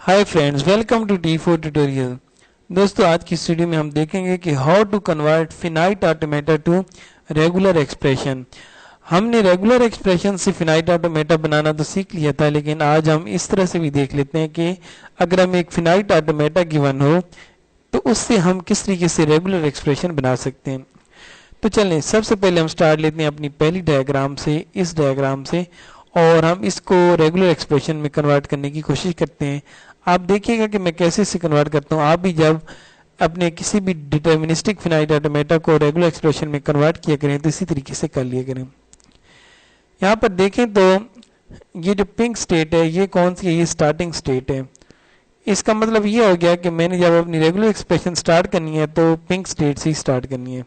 Hi friends, welcome to T4 tutorial. दोस्तों, आज की इस वीडियो में हम देखेंगे कि how to convert finite automata to regular expression. हमने रेगुलर एक्सप्रेशन से फिनाइट ऑटोमेटा बनाना तो सीख लिया था, लेकिन आज हम इस तरह से भी देख लेते हैं कि अगर हम एक फिनाइट ऑटोमेटा गिवन हो तो उससे हम किस तरीके से रेगुलर एक्सप्रेशन बना सकते हैं। तो चलें, सबसे पहले हम स्टार्ट लेते हैं अपनी पहली डायग्राम से, इस डायग्राम से, और हम इसको रेगुलर एक्सप्रेशन में कन्वर्ट करने की कोशिश करते हैं। आप देखिएगा कि मैं कैसे इसे कन्वर्ट करता हूँ। आप भी जब अपने किसी भी डिटर्मिनिस्टिक फिनाइट ऑटोमेटा को रेगुलर एक्सप्रेशन में कन्वर्ट किया करें तो इसी तरीके से कर लिया करें। यहाँ पर देखें तो ये जो पिंक स्टेट है ये कौन सी है, ये स्टार्टिंग स्टेट है। इसका मतलब ये हो गया कि मैंने जब अपनी रेगुलर एक्सप्रेशन स्टार्ट करनी है तो पिंक स्टेट से ही स्टार्ट करनी है।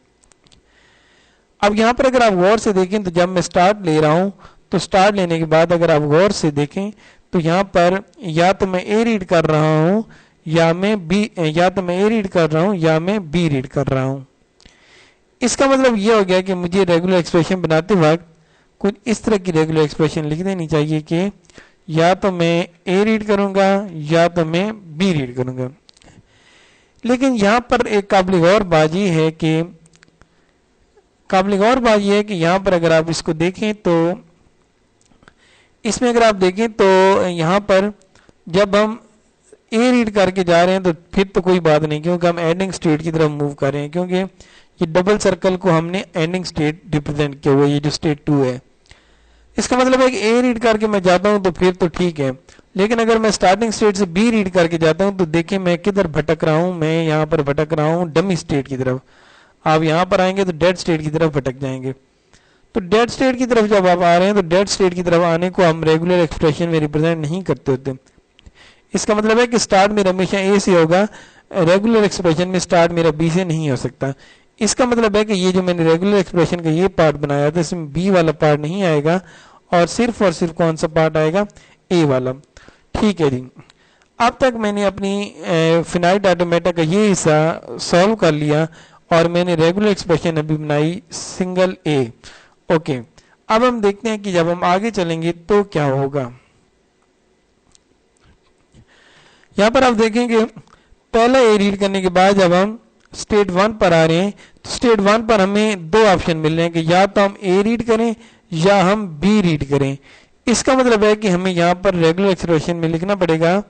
अब यहाँ पर अगर आप गौर से देखें तो जब मैं स्टार्ट ले रहा हूँ तो स्टार्ट लेने के बाद अगर आप गौर से देखें तो यहाँ पर या तो मैं ए रीड कर रहा हूँ या मैं बी, या तो मैं ए रीड कर रहा हूँ या मैं बी रीड कर रहा हूँ। इसका मतलब ये हो गया कि मुझे रेगुलर एक्सप्रेशन बनाते वक्त कुछ इस तरह की रेगुलर एक्सप्रेशन लिख देनी चाहिए कि या तो मैं ए रीड करूंगा या तो मैं बी रीड करूंगा। लेकिन यहाँ पर एक काबिल गौर बात है कि यहाँ पर अगर आप इसको देखें तो इसमें अगर आप देखें तो यहाँ पर जब हम ए रीड करके जा रहे हैं तो फिर तो कोई बात नहीं, क्योंकि हम एंडिंग स्टेट की तरफ मूव कर रहे हैं, क्योंकि ये डबल सर्कल को हमने एंडिंग स्टेट रिप्रेजेंट किया हुआ, ये जो स्टेट 2 है। इसका मतलब है कि ए रीड करके मैं जाता हूं तो फिर तो ठीक है, लेकिन अगर मैं स्टार्टिंग स्टेट से बी रीड करके जाता हूं तो देखिए मैं किधर भटक रहा हूं। मैं यहाँ पर भटक रहा हूं डमी स्टेट की तरफ। आप यहाँ पर आएंगे तो डेड स्टेट की तरफ भटक जाएंगे। तो डेड स्टेट की तरफ जब आप आ रहे हैं तो डेड स्टेट की तरफ आने को हम रेगुलर एक्सप्रेशन में रिप्रेजेंट नहीं करते होते। इसका मतलब है कि स्टार्ट मेरा हमेशा ए से होगा, रेगुलर एक्सप्रेशन में स्टार्ट मेरा बी से नहीं हो सकता। इसका मतलब है कि ये जो मैंने रेगुलर एक्सप्रेशन का ये पार्ट बनाया था इसमें बी वाला पार्ट नहीं आएगा और सिर्फ कौन सा पार्ट आएगा, ए वाला। ठीक है जी, अब तक मैंने अपनी फिनाइट ऑटोमेटा का ये हिस्सा सॉल्व कर लिया और मैंने रेगुलर एक्सप्रेशन अभी बनाई सिंगल ए। ओके, अब हम देखते हैं कि जब हम आगे चलेंगे तो क्या होगा। यहां पर आप देखेंगे पहला ए रीड करने के बाद जब हम स्टेट 1 पर आ रहे हैं तो स्टेट 1 पर हमें दो ऑप्शन मिल रहे हैं कि या तो हम ए रीड करें या हम बी रीड करें। इसका मतलब है कि हमें यहां पर रेगुलर एक्सप्रेशन में लिखना पड़ेगा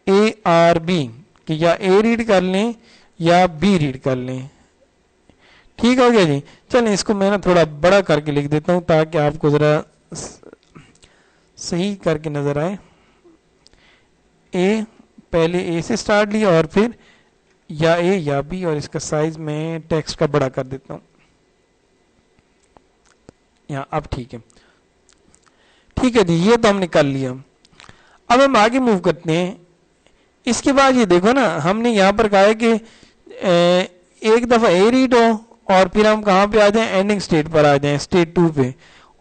ए आर बी, कि या ए रीड कर लें या बी रीड कर लें। ठीक हो गया जी। चलें, इसको मैं ना थोड़ा बड़ा करके लिख देता हूं ताकि आपको जरा सही करके नजर आए। ए, पहले ए से स्टार्ट लिया और फिर या ए या बी, और इसका साइज मैं टेक्स्ट का बड़ा कर देता हूं यहाँ। अब ठीक है, ठीक है जी, ये तो हमने कर लिया। अब हम आगे मूव करते हैं। इसके बाद ये देखो ना, हमने यहाँ पर कहा है कि एक दफा ए रीड हो और फिर हम कहाँ पे आ जाएं, एंडिंग स्टेट पर आ जाएं, स्टेट 2 पे।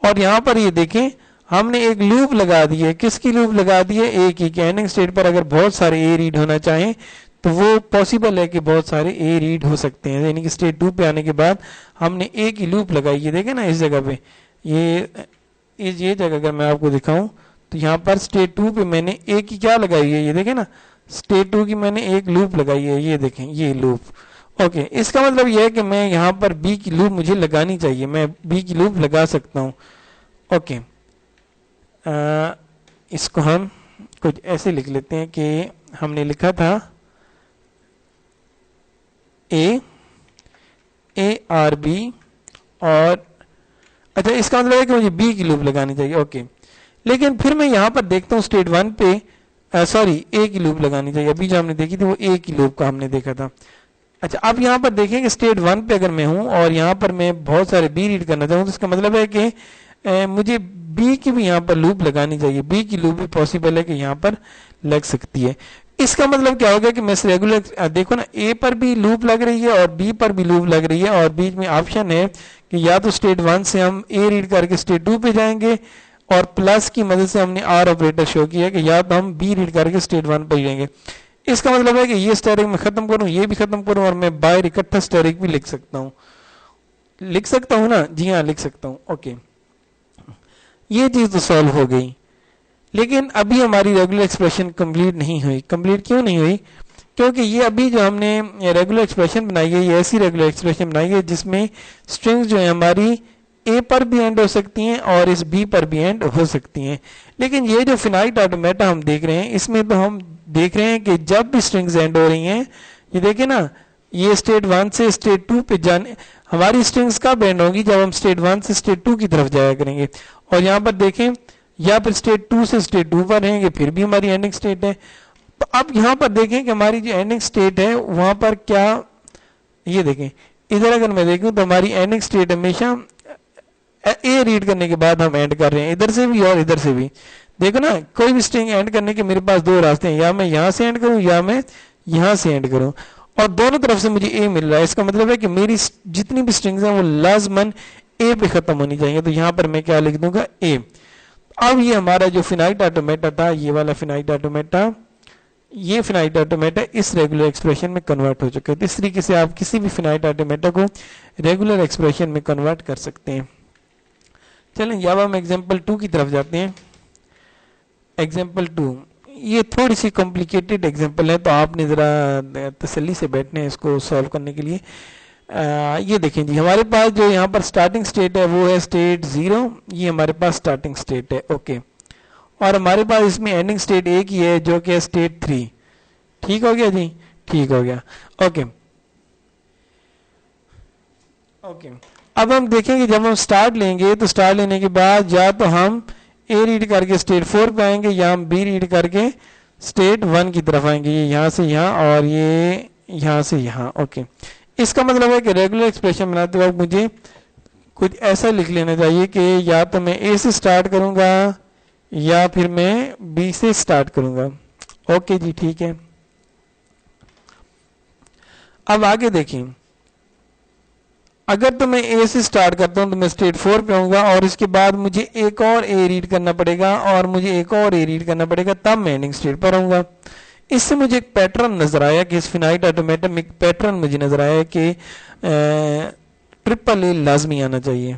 और यहाँ पर ये देखें हमने एक लूप लगा दी है। किसकी लूप लगा दी है, ए की। एंडिंग स्टेट पर अगर बहुत सारे ए रीड होना चाहें तो वो पॉसिबल है कि बहुत सारे ए रीड हो सकते हैं, यानी कि स्टेट 2 पे आने के बाद हमने ए की लूप लगाई है। देखें ना, इस जगह पे ये जगह अगर मैं आपको दिखाऊं तो यहाँ पर स्टेट 2 पे मैंने ए की क्या लगाई है, ये देखें ना, स्टेट 2 की मैंने एक लूप लगाई है। ये देखें, ये लूप। ओके, इसका मतलब यह है कि मैं यहाँ पर बी की लूप मुझे लगानी चाहिए, मैं बी की लूप लगा सकता हूँ। ओके, इसको हम कुछ ऐसे लिख लेते हैं कि हमने लिखा था ए आर बी, और अच्छा इसका मतलब है कि मुझे बी की लूप लगानी चाहिए। ओके, लेकिन फिर मैं यहाँ पर देखता हूँ स्टेट 1 पे ए की लूप लगानी चाहिए। अभी जो हमने देखी थी वो ए की लूप का हमने देखा था। अच्छा, अब यहाँ पर देखें कि स्टेट 1 पे अगर मैं हूं और यहाँ पर मैं बहुत सारे बी रीड करना चाहूँ तो इसका मतलब है कि मुझे बी की भी यहाँ पर लूप लगानी चाहिए। बी की लूप भी पॉसिबल है कि यहाँ पर लग सकती है। इसका मतलब क्या होगा कि मैं रेगुलर, देखो ना, ए पर भी लूप लग रही है और बी पर भी लूप लग रही है, और बीच में ऑप्शन है कि या तो स्टेट 1 से हम ए रीड करके स्टेट 2 पे जाएंगे, और प्लस की मदद से हमने आर ऑपरेटर शो किया कि या तो हम बी रीड करके स्टेट 1 पे जाएंगे। इसका मतलब है कि ये स्टेरिक मैं खत्म करूं, ये भी खत्म करूं, और मैं बाहर इकट्ठा स्टेरिक भी लिख सकता हूं ना। जी हाँ, लिख सकता हूं। ओके, ये चीज तो सॉल्व हो गई। लेकिन अभी हमारी रेगुलर एक्सप्रेशन कंप्लीट नहीं हुई। कंप्लीट क्यों नहीं हुई? क्योंकि ये अभी जो हमने रेगुलर एक्सप्रेशन बनाई है, ये ऐसी रेगुलर एक्सप्रेशन बनाई है जिसमें स्ट्रिंग्स जो है हमारी ए पर भी एंड हो सकती हैं और इस बी पर भी एंड हो सकती हैं। लेकिन ये जो फिनाइट ऑटोमेटा हम देख रहे हैं, इसमें तो हम देख रहे हैं कि जब भी स्ट्रिंग्स एंड हो रही हैं, ये देखें ना, ये स्टेट 1 से स्टेट 2 पे जाने, हमारी स्ट्रिंग्स कब एंड होंगी? जब हम स्टेट 1 से स्टेट 2 की तरफ जाया करेंगे। और यहाँ पर देखें, या फिर स्टेट 2 से स्टेट 2 पर रहेंगे, फिर भी हमारी एंडिंग स्टेट है। तो अब यहाँ पर देखें कि हमारी जो एंडिंग स्टेट है वहां पर क्या, ये देखें इधर अगर मैं देखूं तो हमारी एंडिंग स्टेट हमेशा ए रीड करने के बाद हम एंड कर रहे हैं, इधर से भी और इधर से भी। देखो ना, कोई भी स्ट्रिंग एंड करने के मेरे पास दो रास्ते हैं, या मैं यहां से एंड करूं या मैं यहां से एंड करूं, और दोनों तरफ से मुझे ए मिल रहा है। इसका मतलब है कि मेरी जितनी भी स्ट्रिंग्स हैं वो लाजमन ए पे खत्म होनी चाहिए। तो यहां पर मैं क्या लिख दूंगा? ए। अब ये हमारा जो फिनाइट ऑटोमेटा था, ये वाला फिनाइट ऑटोमेटा, ये फिनाइट ऑटोमेटा इस रेगुलर एक्सप्रेशन में कन्वर्ट हो चुके हैं। तो इस तरीके से आप किसी भी फिनाइट ऑटोमेटा को रेगुलर एक्सप्रेशन में कन्वर्ट कर सकते हैं। चलें अब हम एग्जाम्पल 2 की तरफ जाते हैं। एग्जाम्पल 2 ये थोड़ी सी कॉम्प्लिकेटेड एग्जाम्पल है, तो आपने ज़रा तसल्ली से बैठना है इसको सॉल्व करने के लिए। ये देखें जी, हमारे पास जो यहाँ पर स्टार्टिंग स्टेट है वो है स्टेट 0, ये हमारे पास स्टार्टिंग स्टेट है, ओके। और हमारे पास इसमें एंडिंग स्टेट एक ही है जो कि है स्टेट 3। ठीक हो गया जी? ठीक हो गया, ओके ओके। अब हम देखेंगे जब हम स्टार्ट लेंगे तो स्टार्ट लेने के बाद या तो हम ए रीड करके स्टेट 4 पे आएंगे या हम बी रीड करके स्टेट 1 की तरफ आएंगे। ये यहाँ से यहाँ और ये यहाँ से यहाँ, ओके। इसका मतलब है कि रेगुलर एक्सप्रेशन बनाते वक्त मुझे कुछ ऐसा लिख लेना चाहिए कि या तो मैं ए से स्टार्ट करूंगा या फिर मैं बी से स्टार्ट करूंगा। ओके जी, ठीक है। अब आगे देखिए, अगर तो मैं ए से स्टार्ट करता हूं तो मैं स्टेट 4 पे आऊंगा और इसके बाद मुझे एक और ए रीड करना पड़ेगा और मुझे एक और ए रीड करना पड़ेगा, तब मैं एंडिंग स्टेट पर आऊंगा। इससे मुझे एक पैटर्न नजर आया कि इस फिनाइट ऑटोमेटा में एक पैटर्न मुझे नजर आया कि ट्रिपल ए लाजमी आना चाहिए।